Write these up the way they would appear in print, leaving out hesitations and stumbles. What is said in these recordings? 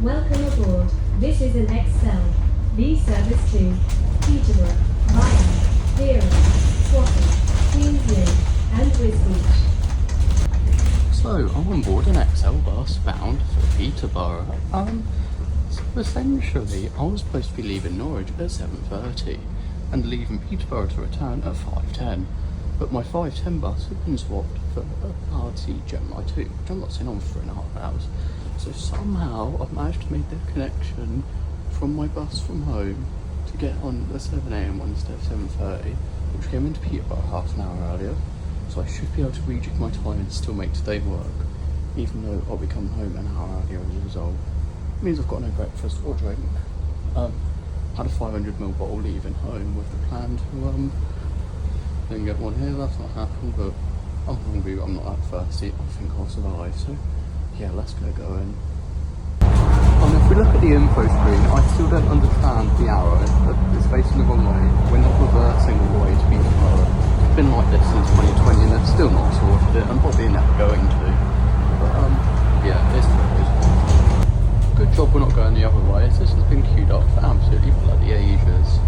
Welcome aboard. This is an XL. The service to Peterborough, via Peterborough, Swaffham, Queens Lynn, and Wisbeach. So, I'm on board an XL bus bound for Peterborough. So essentially, I was supposed to be leaving Norwich at 7:30 and leaving Peterborough to return at 5:10. But my 5:10 bus had been swapped for a RT Gemini 2, which I'm not sitting on for 3.5 hours. So somehow I've managed to make the connection from my bus from home to get on the 7 AM one instead of 7:30, which came into Peterborough half an hour earlier. So I should be able to rejig my time and still make today work, even though I'll be coming home an hour earlier as a result. It means I've got no breakfast or drink. Had a 500ml bottle leaving home with the plan to then get one here. That's not happened, but I'm hungry, but I'm not that thirsty. I think I'll survive, so yeah, let's get going. And if we look at the info screen, I still don't understand the arrow. It's facing the wrong way. We're not reversing all the way to Peterborough. It's been like this since 2020 and they've still not sorted it, and probably never going to. But yeah, it's good. Good job we're not going the other way. This has been queued up for absolutely bloody ages.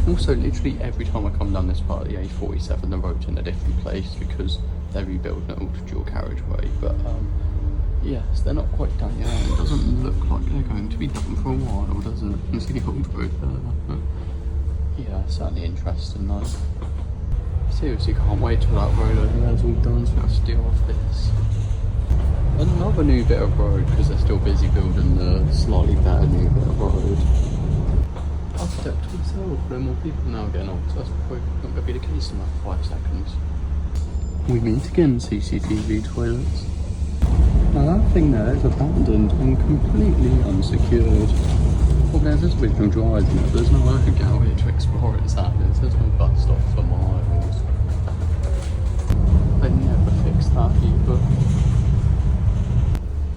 Also, literally every time I come down this part of the A47, the road's in a different place because they're rebuilding it all to dual carriageway. But yes, they're not quite done yet. It doesn't look like they're going to be done for a while, does it? You can see the old road there. Yeah, certainly interesting though. Seriously, can't wait till that road over there's all done, so I have to deal with this. Another new bit of road, because they're still busy building the slightly better new bit of road. I've stepped to myself, there are more people now getting on, so that's probably not going to be the case in about 5 seconds. We meet again, CCTV toilets. Now that thing there is abandoned and completely unsecured. Well, there's this original drive in it, but there's no way I could get out here to explore it, sadly. There's no bus stop for miles. They never fixed that either.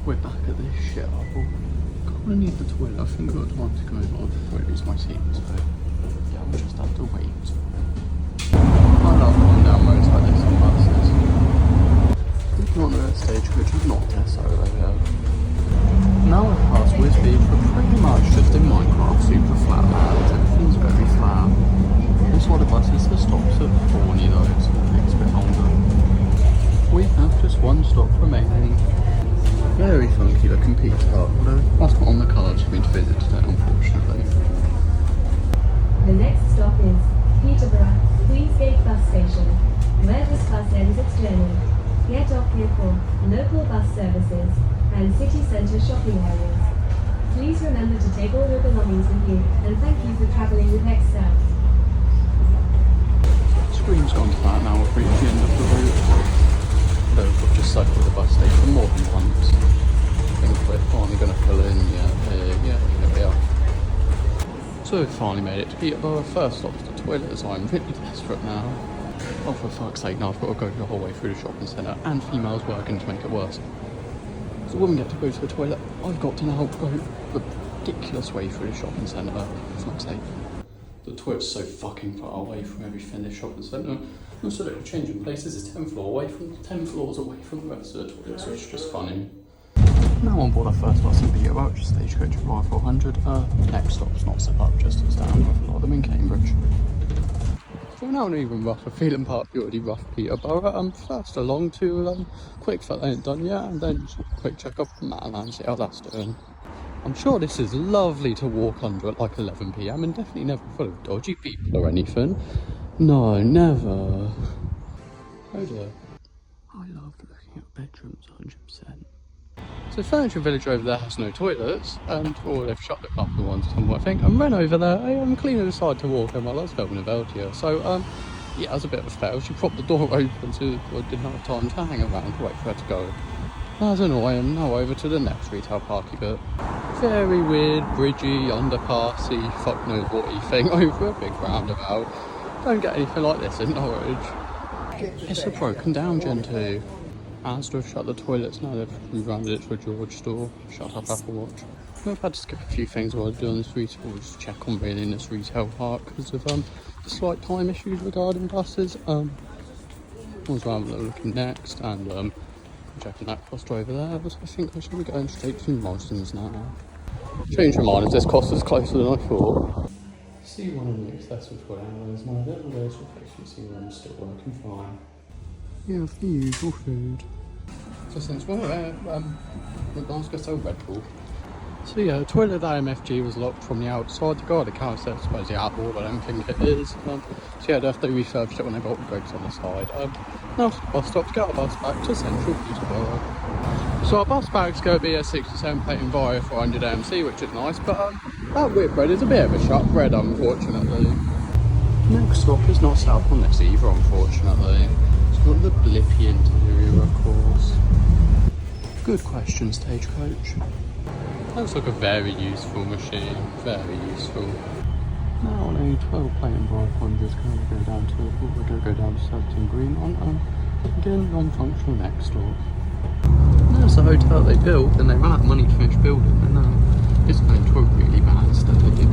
We're back at this shit hole. Kinda need the toilet. I think I've got time to go over before I lose my seat, so yeah, we'll just have to wait. I love going down roads like this on buses. Not the stagecoach, it's not Tesco over here. Now we've passed Wisbeach, we're pretty much just in Minecraft super flat land. Everything's very flat. This one of the buses that stops at Thorny though, so it takes a bit longer. We have just one stop remaining. Very funky looking pizza hut, although that's not on the cards for me to visit today, unfortunately. The next stop is Peterborough, Queensgate Bus Station, where this bus ends its journey. Get off here for local bus services and city centre shopping areas. Please remember to take all your belongings with you, and thank you for travelling with XL. Screen's gone flat now, we've reached the end of the route. Though we've just cycled the bus station more than once. I think we're finally going to pull in, yeah, here we are. So we've finally made it to Peterborough. First stop to the toilet, as I'm really desperate now. Oh, for fuck's sake, now I've got to go the whole way through the shopping centre, and females working to make it worse. So when we get to go to the toilet, I've got to now go the ridiculous way through the shopping centre, for fuck's sake. The toilet's so fucking far away from everything in the shopping centre. Also, they're changing places, it's 10 floors away from the rest of the toilets, which is just funny. Now on board our first bus in Peterborough, which is Stagecoach Royal 400. Next stop's not set up, just as down with a lot of them in Cambridge. We're now an even rougher feeling part of the already rough Peterborough. First along to quick felt ain't done yet, and then just a quick check up on Matalan, see how that's doing. I'm sure this is lovely to walk under at like 11 PM and definitely never full of dodgy people or anything. No, never. Oh dear. I loved looking at bedrooms, 100%. So Furniture Village over there has no toilets, or they've shut the couple of ones somewhere, I think. And Ren over there, I'm cleaning aside to walk in while I was filming a belt here. So, yeah, it was a bit of a fail. She propped the door open so I didn't have time to hang around to wait for her to go. That was annoying. Now over to the next retail parky bit. Very weird, bridgy, underpassy, fuck knows what you think, over a big roundabout. Don't get anything like this in Norwich. It's a broken down Gen 2. Asda have shut the toilets now, they've rebranded it to a George store. Shut up, Apple Watch. We've had to skip a few things while I was doing this retail, just check on really in this retail park because of the slight time issues regarding buses. I was rather looking next, and checking that cost over there. So I think I should be going straight to Morrison's now. Change your mind if this cost is closer than I thought. C1 and the accessories for hours. My little days replacement C1 is still working fine. Yeah, the usual food. So since we're there, McDonald's got so Red Bull. So yeah, the toilet at MFG was locked from the outside. The guy at the counter said, I suppose the outboard, I don't think it is. So yeah, they have to refurbish it when they got the bricks on the side. Now to the bus stop to get our bus back to central Peterborough. So our bus back's going to be a 67 plate Enviro 400 AMC, which is nice, but that whitbread is a bit of a shut bread, unfortunately. Next stop is not south on this either, unfortunately. It's got the blippy interior, of course. Good question, Stagecoach. Looks like a very useful machine, very useful. Now on a 12 plate Enviro 400 is going to go down to, we're going to go down to 17 Green on, again, non-functional next stop. There's the hotel they built, and they ran out of money to finish building, and now it's going to a really bad state.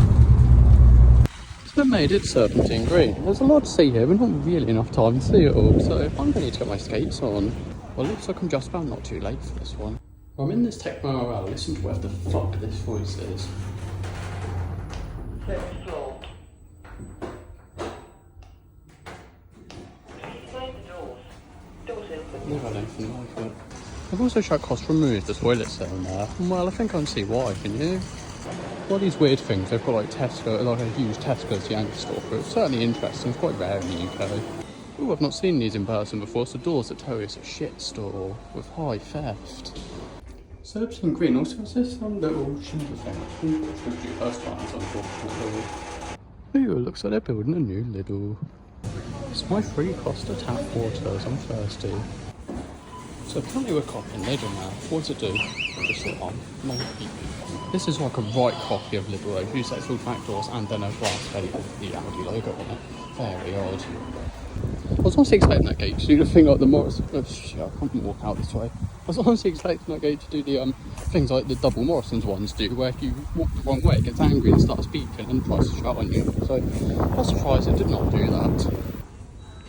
So they made it 17 Green. There's a lot to see here, but not really enough time to see it all, so I'm going to need to get my skates on. Well, it looks like I'm just about not too late for this one. I'm in this Tech Morale, listen to where the fuck this voice is. Second floor. Please close the doors. Doors open. Never had anything like it. I've also shut cost to remove the toilet down there. Well, I think I can see why, can you? All these weird things, they've got like Tesco, like a huge Tesco's Yankee store, but it's certainly interesting, it's quite rare in the UK. Ooh, I've not seen these in person before, so doors that tell you it's a shit store with high theft. 17 Green also has this little shiver thing, which gives you first times, unfortunately. Ooh, it looks like they're building a new Lidl. It's my free Costa tap water as I'm thirsty. So apparently we're copying Lidl now. What does it do? Just sit on. No peep. This is like a right copy of Lidl. It uses full back doors and then a glass plate with the Audi logo on it. Very odd. I was honestly expecting that gate to do the thing like the Morrison. Oh shit, I can't walk out this way. I was honestly expecting that gate to do the things like the double Morrison's ones do, where if you walk the wrong way, it gets angry and starts beeping and tries to shout on you. So I was surprised it did not do that.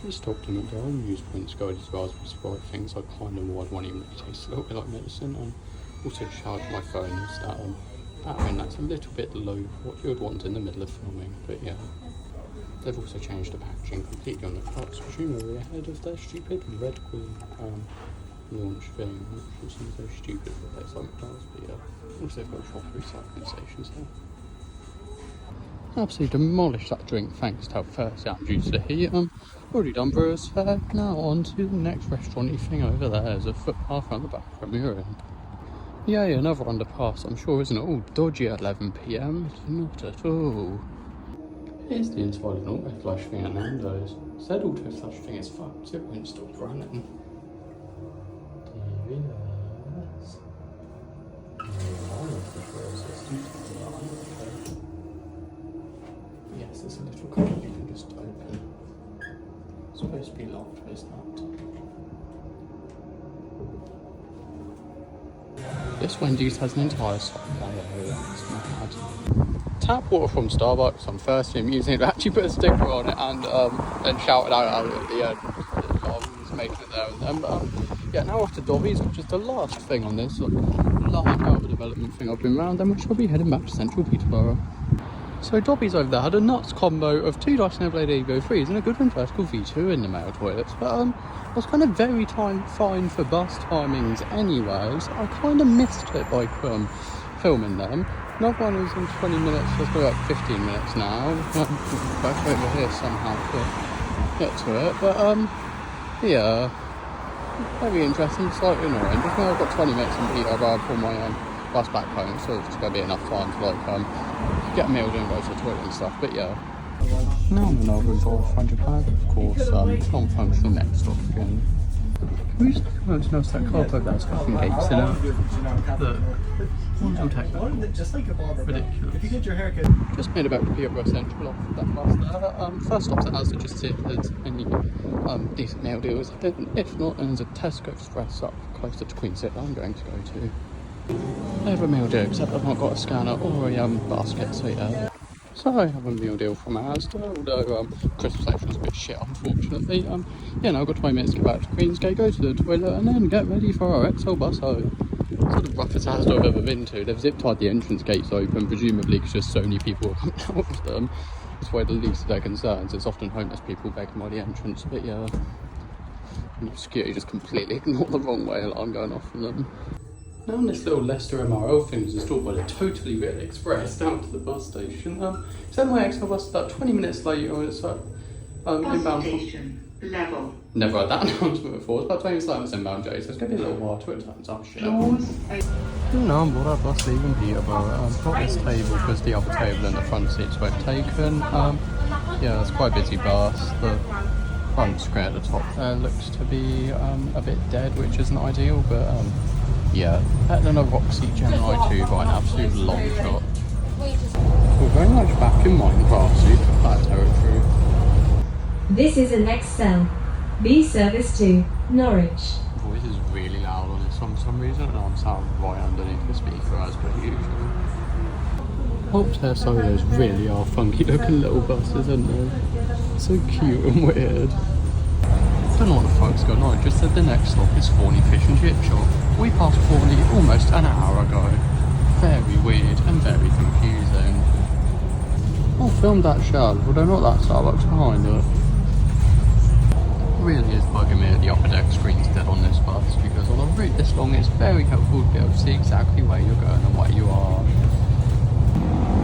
Just talked to them there and use points guided raspberry Sprite things like kind of what one even really tastes a little bit like medicine, and also charged my phone that that's a little bit low what you would want in the middle of filming, but yeah. They've also changed the packaging completely on the cups, presumably ahead of their stupid Red Queen launch thing, which seems so stupid for a place like McDonald's, but yeah. Also they've got proper recycling stations there. Absolutely demolished that drink thanks to how thirsty I'm due to the heat. Already done Brewers Fair, now on to the next restaurant-y thing over there. There's a footpath around the back from here in. Yay, another underpass, I'm sure, isn't it all dodgy at 11 PM? Not at all. Here's the inside of an auto flash thing at Nando's. Said auto flash thing is fucked, it won't stop running. TVS. Yes, there's a little cupboard you can just open. It's supposed to be locked, but it's not. This Wendy's has an entire side it's mad. Tap water from Starbucks, I'm thirsty, I'm using it to actually put a sticker on it and then shout it out at the end. I was making it there and then. But yeah, now off to Dobby's, which is the last thing on this large outer development thing I've been around, then which I'll be heading back to central Peterborough. So Dobby's over there had a nuts combo of 2 Dyson Airblade Evo 3s and a Goodwin Vertical V2 in the male toilets, but I was kind of very fine for bus timings anyways. I kind of missed it by filming them. Another one was in 20 minutes, let's go like 15 minutes now. Back over here somehow to get to it, but yeah, very interesting, slightly annoying. Just now I've got 20 minutes in Peterborough, I'll pull my bus back home, so it's going to be enough time to like get a meal and go to the toilet and stuff, but yeah. Now I'm another Enviro 400 bag, of course, non-functional next stop again. Can we just come out to notice that car park that's got some gates in it? The ones will take that. Just like a barber. Ridiculous. If you get your haircut. Just made it back to Peterborough Central off that bus there. First stop's at Asda, just see if there's any decent meal deals. If not, then there's a Tesco Express up closer to Queen City I'm going to go to. I have a meal deal, except I've not got a scanner or a basket, so yeah. So I have a meal deal from Asda, although Christmas station was a bit shit, unfortunately. Yeah, now I've got 20 minutes to get back to Queensgate, go to the toilet, and then get ready for our XL bus home. It's sort of the roughest Asda I've ever been to. They've zip tied the entrance gates open, presumably because just so many people are coming out of them. It's why the least of their concerns. It's often homeless people begging by the entrance, but yeah, security just completely ignore the wrong way alarm going off from them. Now on this little Leicester MRL thing was installed by the Totally Real Express down to the bus station. Same way XL bus about 20 minutes later. It's inbound. Station level. Never had that announcement before. It's about 20 minutes later it's inbound J, so it's going to be a little while till it turns up shit. No, I'm bored. Our bus leaving Peterborough. Got this table because the other table in the front seats weren't taken. Yeah, it's quite a busy bus. The front screen at the top there looks to be a bit dead, which isn't ideal, but yeah, better than a Roxy Gemini 2 by an absolute long shot. We're very much back in Minecraft, super flat territory. This is an XL. B service to Norwich. Voice is really loud on this one for some reason, and I'm sat right underneath the speaker as per usual. Hoptair Solos really are funky looking little buses, aren't they? So cute and weird. Don't know what the fuck's going on, it just said the next stop is Forney Fish and Chip Shop. We passed Forney almost an hour ago. Very weird and very confusing. I filmed that shelf, although not that Starbucks behind it. Really is bugging me that the upper deck screen's dead on this bus, because on a route this long it's very helpful to be able to see exactly where you're going and where you are.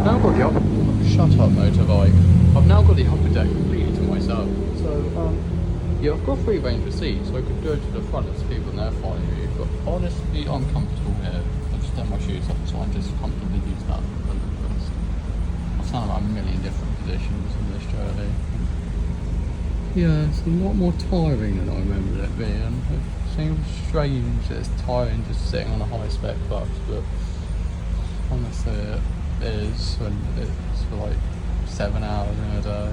Now I've got the upper... Shut up, motorbike. I've now got the upper deck completely to myself. So, yeah, I've got free range of seats, so I could go to the front and see people in their fine view, but honestly, I'm comfortable here. I've just done my shoes up, so I just comfortably use that. I've found about a million different positions in this journey. Yeah, it's a lot more tiring than I remembered it being. It seems strange that it's tiring just sitting on a high spec bus, but honestly it is when it's for like 7 hours in a day.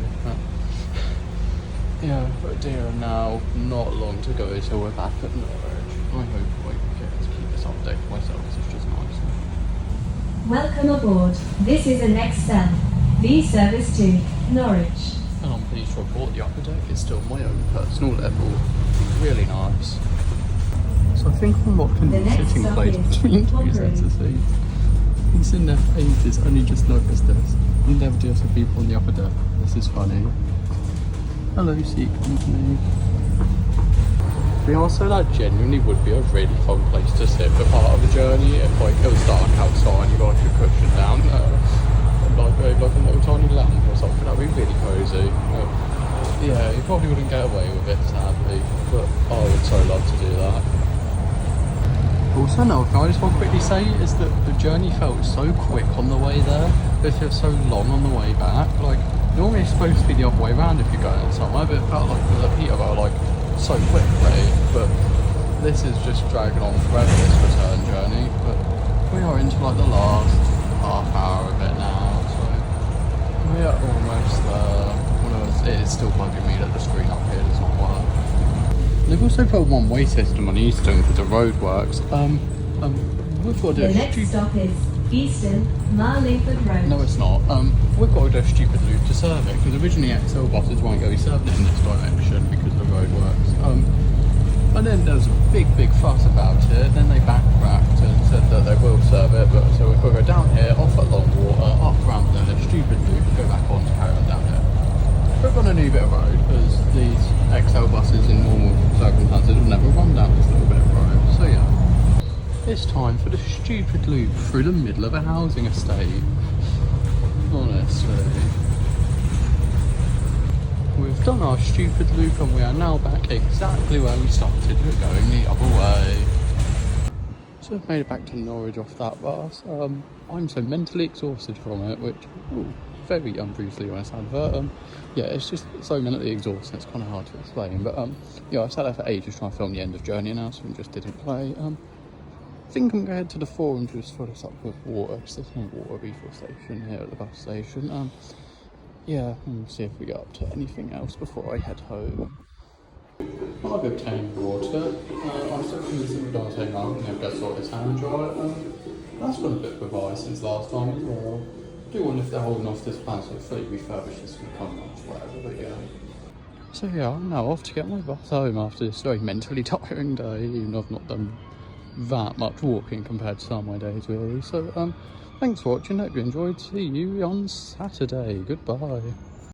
Yeah, but dear, now not long to go till we're back at Norwich. I hope I get to keep this update to myself, it's just nice. Welcome aboard. This is an XL. B service to Norwich. And I'm pleased to report the upper deck is still my own personal level. Really nice. So I think I'm locked in the sitting stop place is between two sets of seats. Been sitting there for ages, only just noticed this. And never do some people on the upper deck. This is funny. Hello, seat company. We also that genuinely would be a really fun place to sit for part of the journey if like it was dark outside and you got your cushion down there. Like a little tiny lamp or something, that'd be really cosy. Yeah, you probably wouldn't get away with it sadly, but I would so love to do that. Also no, can I just want to quickly say is that the journey felt so quick on the way there, but it feels so long on the way back. Like normally it's supposed to be the other way around if you're going somewhere, but it felt like with the Peterborough like so quickly, but this is just dragging on forever, this return journey, but we are into like the last half hour of it now. We are almost there. It is still bugging me that the screen up here does not work. They've also put a one-way system on Eastern because the road works. We've got to do The next stop is Eastern Marlingford Road. No, it's not. We've got to do a stupid loop to serve it because originally XL buses won't go serving it in this direction because the road works. And then there was a big fuss about it. Then they backtracked and said that they will serve it, but so we've got to go down here, off at Longwater, up around there, stupid loop, go back on to carry on down here. We've got a new bit of road because these XL buses in normal circumstances would never run down this little bit of road. So yeah, it's time for the stupid loop through the middle of a housing estate. Honestly. We've done our stupid loop and we are now back exactly where we started. We're going the other way. So I've made it back to Norwich off that bus. I'm so mentally exhausted from it, which, very unbrutally honest advert. Yeah, it's just so mentally exhausting, it's kind of hard to explain. But yeah, I sat there for ages trying to film the end of Journey announcement, just didn't play. I think I'm going to head to the forum to just fill us up with water, because there's no water refill station here at the bus station. Yeah, and see if we get up to anything else before I head home. I've obtained water. I'm still convinced that we're now. I'm going to go sort this hand dry. That's been a bit of advice since last time as well. do wonder if they're holding off this plan so it's fully refurbished this week or not, whatever, but yeah. So yeah, I'm now off to get my bus home after this very mentally tiring day, even though I've not done that much walking compared to some of my days really. So thanks for watching, hope you enjoyed, see you on Saturday, goodbye.